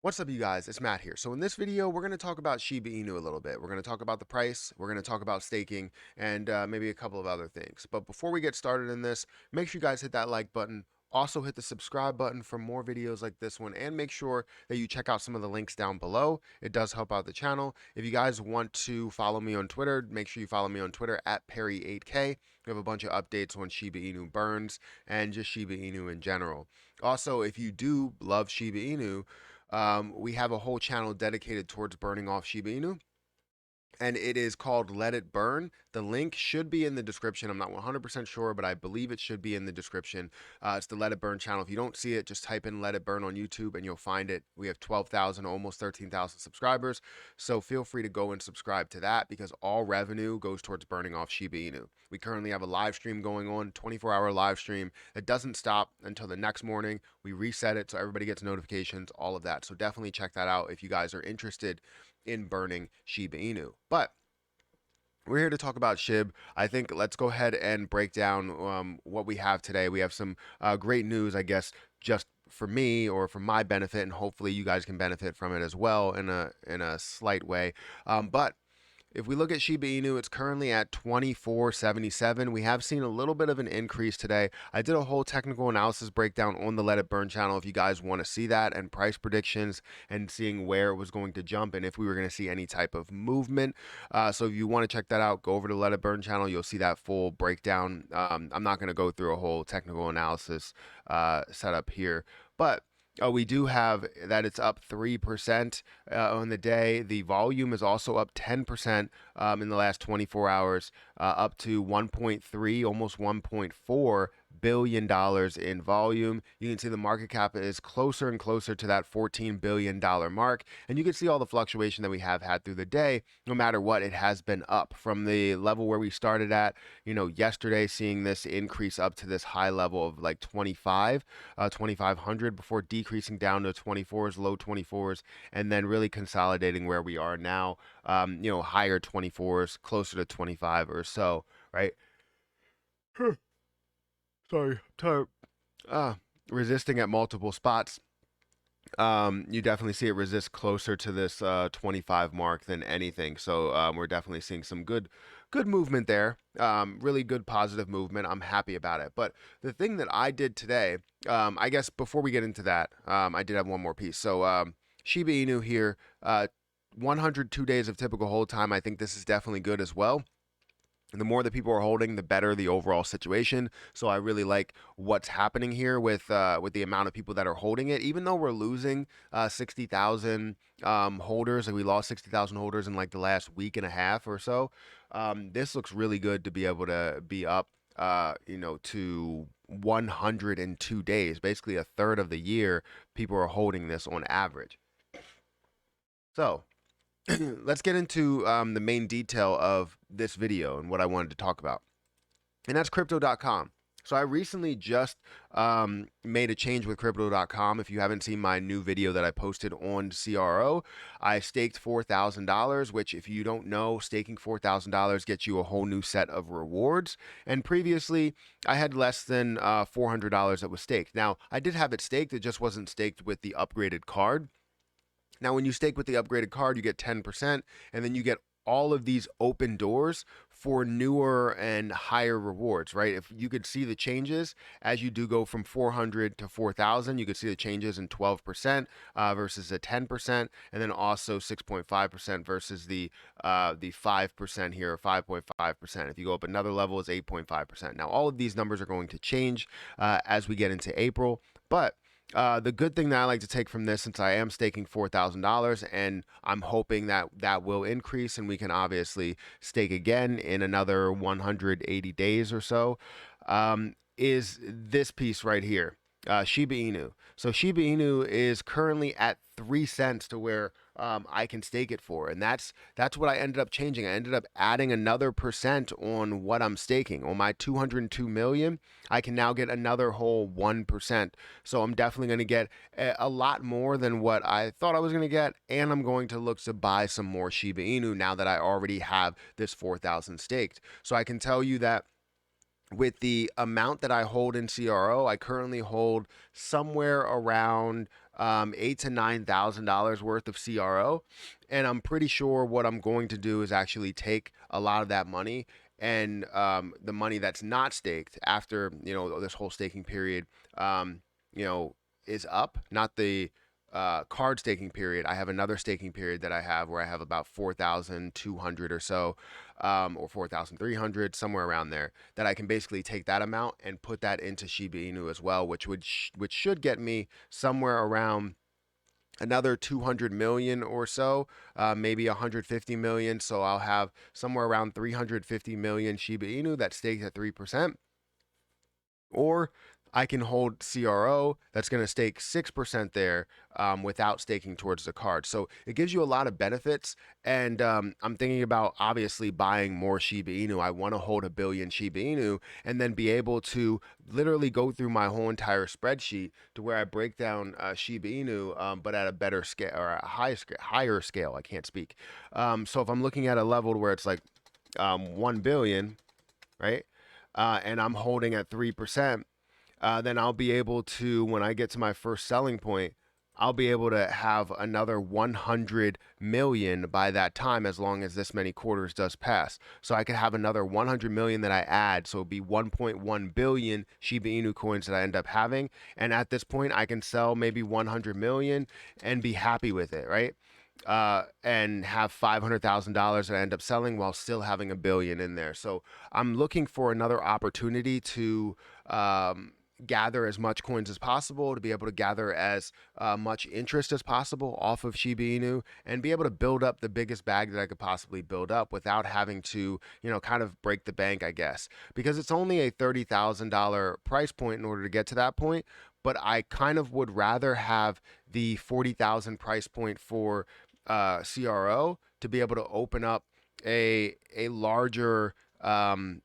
What's up, you guys? It's Matt here. So in this video, we're going to talk about Shiba Inu a little bit. We're going to talk about the price, we're going to talk about staking, and maybe a couple of other things. But before we get started in this, make sure you guys hit that like button. Also hit the subscribe button for more videos like this one, and make sure that you check out some of the links down below. It does help out the channel. If you guys want to follow me on Twitter, make sure you follow me on Twitter at Perry8K. We have a bunch of updates on Shiba Inu burns and just Shiba Inu in general. Also, if you do love Shiba Inu, we have a whole channel dedicated towards burning off Shiba Inu, and it is called Let It Burn. The link should be in the description. I'm not 100% sure, but I believe it should be in the description. It's the Let It Burn channel. If you don't see it, just type in Let It Burn on YouTube and you'll find it. We have 12,000, almost 13,000 subscribers. So feel free to go and subscribe to that because all revenue goes towards burning off Shiba Inu. We currently have a live stream going on, 24-hour live stream. It doesn't stop until the next morning. We reset it so everybody gets notifications, all of that. So definitely check that out if you guys are interested in burning Shiba Inu. But we're here to talk about SHIB. I think let's go ahead and break down what we have today. We have some great news, I guess, just for me or for my benefit, and hopefully you guys can benefit from it as well in a slight way. But if we look at Shiba Inu, it's currently at 24.77. We have seen a little bit of an increase today. I did a whole technical analysis breakdown on the Let It Burn channel if you guys want to see that, and price predictions and seeing where it was going to jump and if we were going to see any type of movement. So if you want to check that out, go over to the Let It Burn channel. You'll see that full breakdown. I'm not going to go through a whole technical analysis setup here, but we do have that it's up 3% on the day. The volume is also up 10% in the last 24 hours, up to 1.3, almost 1.4 billion dollars in volume. You can see the market cap is closer and closer to that $14 billion mark, and you can see all the fluctuation that we have had through the day. No matter what, it has been up from the level where we started at, yesterday, seeing this increase up to this high level of like 2,500 before decreasing down to 24s, low 24s, and then really consolidating where we are now, higher 24s, closer to 25 or so, right? Sorry, tired. Resisting at multiple spots. You definitely see it resist closer to this 25 mark than anything. So we're definitely seeing some good movement there. Really good positive movement. I'm happy about it. But the thing that I did today, I guess before we get into that, I did have one more piece. So Shiba Inu here, 102 days of typical hold time. I think this is definitely good as well. The more that people are holding, the better the overall situation. So I really like what's happening here with the amount of people that are holding it. Even though we're losing 60,000 holders, like we lost 60,000 holders in like the last week and a half or so, this looks really good to be able to be up, to 102 days, basically a third of the year. People are holding this on average. So let's get into the main detail of this video and what I wanted to talk about. And that's crypto.com. So I recently just made a change with crypto.com. If you haven't seen my new video that I posted on CRO, I staked $4,000, which if you don't know, staking $4,000 gets you a whole new set of rewards. And previously I had less than $400 that was staked. Now I did have it staked. It just wasn't staked with the upgraded card. Now, when you stake with the upgraded card, you get 10%, and then you get all of these open doors for newer and higher rewards, right? If you could see the changes as you do go from 400 to 4,000, you could see the changes in 12% versus a 10%, and then also 6.5% versus the 5% here, 5.5%. If you go up another level, it's 8.5%. Now, all of these numbers are going to change as we get into April, but the good thing that I like to take from this, since I am staking $4,000 and I'm hoping that that will increase and we can obviously stake again in another 180 days or so, is this piece right here. Shiba Inu. So Shiba Inu is currently at 3 cents to where I can stake it for, and that's what I ended up changing. I ended up adding another percent on what I'm staking. On my 202 million, I can now get another whole 1%. So I'm definitely going to get a lot more than what I thought I was going to get, and I'm going to look to buy some more Shiba Inu now that I already have this 4,000 staked. So I can tell you that with the amount that I hold in CRO, I currently hold somewhere around $8,000 to $9,000 worth of CRO, and I'm pretty sure what I'm going to do is actually take a lot of that money and the money that's not staked after this whole staking period, um, you know, is up. Not the card staking period. I have another staking period that I have where I have about 4,200 or so, or 4,300, somewhere around there, that I can basically take that amount and put that into Shiba Inu as well, which should get me somewhere around another 200 million or so, maybe 150 million. So I'll have somewhere around 350 million Shiba Inu that's staked at 3%. Or I can hold CRO that's going to stake 6% there, without staking towards the card. So it gives you a lot of benefits. And I'm thinking about obviously buying more Shiba Inu. I want to hold 1 billion Shiba Inu and then be able to literally go through my whole entire spreadsheet to where I break down Shiba Inu, but at a better scale or a higher scale. I can't speak. So if I'm looking at a level where it's like 1 billion, right? And I'm holding at 3%, then I'll be able to, when I get to my first selling point, I'll be able to have another 100 million by that time, as long as this many quarters does pass. So I could have another 100 million that I add. So it'd be 1.1 billion Shiba Inu coins that I end up having. And at this point, I can sell maybe 100 million and be happy with it, right? And have $500,000 that I end up selling while still having 1 billion in there. So I'm looking for another opportunity to gather as much coins as possible, to be able to gather as much interest as possible off of Shiba Inu, and be able to build up the biggest bag that I could possibly build up without having to, kind of break the bank, I guess, because it's only a $30,000 price point in order to get to that point. But I kind of would rather have the 40,000 price point for CRO to be able to open up a larger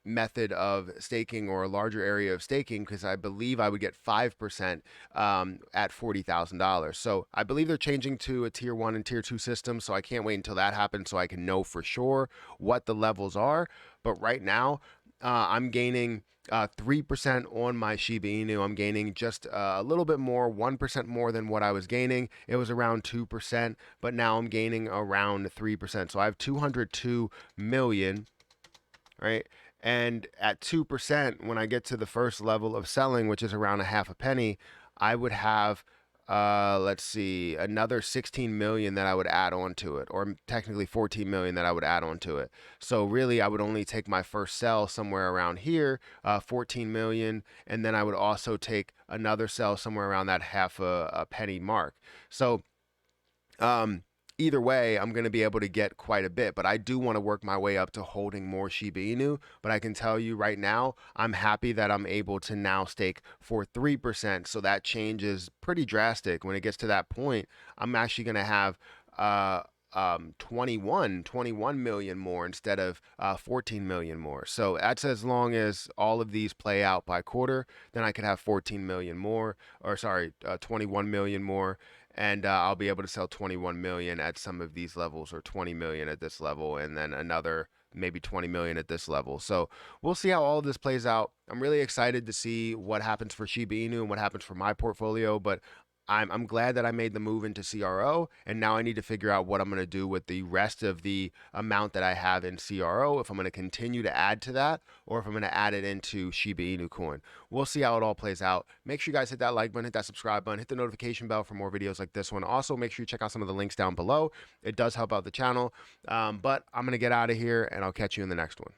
method of staking, or a larger area of staking, because I believe I would get 5% at $40,000. So I believe they're changing to a tier 1 and tier 2 system. So I can't wait until that happens so I can know for sure what the levels are. But right now, I'm gaining 3% on my Shiba Inu. I'm gaining just a little bit more, 1% more than what I was gaining. It was around 2%, but now I'm gaining around 3%. So I have 202 million, right? And at 2%, when I get to the first level of selling, which is around a half a penny, I would have, let's see, another 16 million that I would add on to it, or technically 14 million that I would add on to it. So really, I would only take my first sell somewhere around here, 14 million, and then I would also take another sell somewhere around that half a penny mark. So either way, I'm going to be able to get quite a bit, but I do want to work my way up to holding more Shiba Inu. But I can tell you right now, I'm happy that I'm able to now stake for 3%. So that change is pretty drastic. When it gets to that point, I'm actually going to have 21 million more instead of 14 million more. So that's as long as all of these play out by quarter, then I could have 14 million more, or sorry, 21 million more. And I'll be able to sell 21 million at some of these levels, or 20 million at this level, and then another maybe 20 million at this level. So we'll see how all of this plays out. I'm really excited to see what happens for Shiba Inu and what happens for my portfolio, but I'm glad that I made the move into CRO, and now I need to figure out what I'm going to do with the rest of the amount that I have in CRO, if I'm going to continue to add to that, or if I'm going to add it into Shiba Inu coin. We'll see how it all plays out. Make sure you guys hit that like button, hit that subscribe button, hit the notification bell for more videos like this one. Also, make sure you check out some of the links down below. It does help out the channel. But I'm going to get out of here, and I'll catch you in the next one.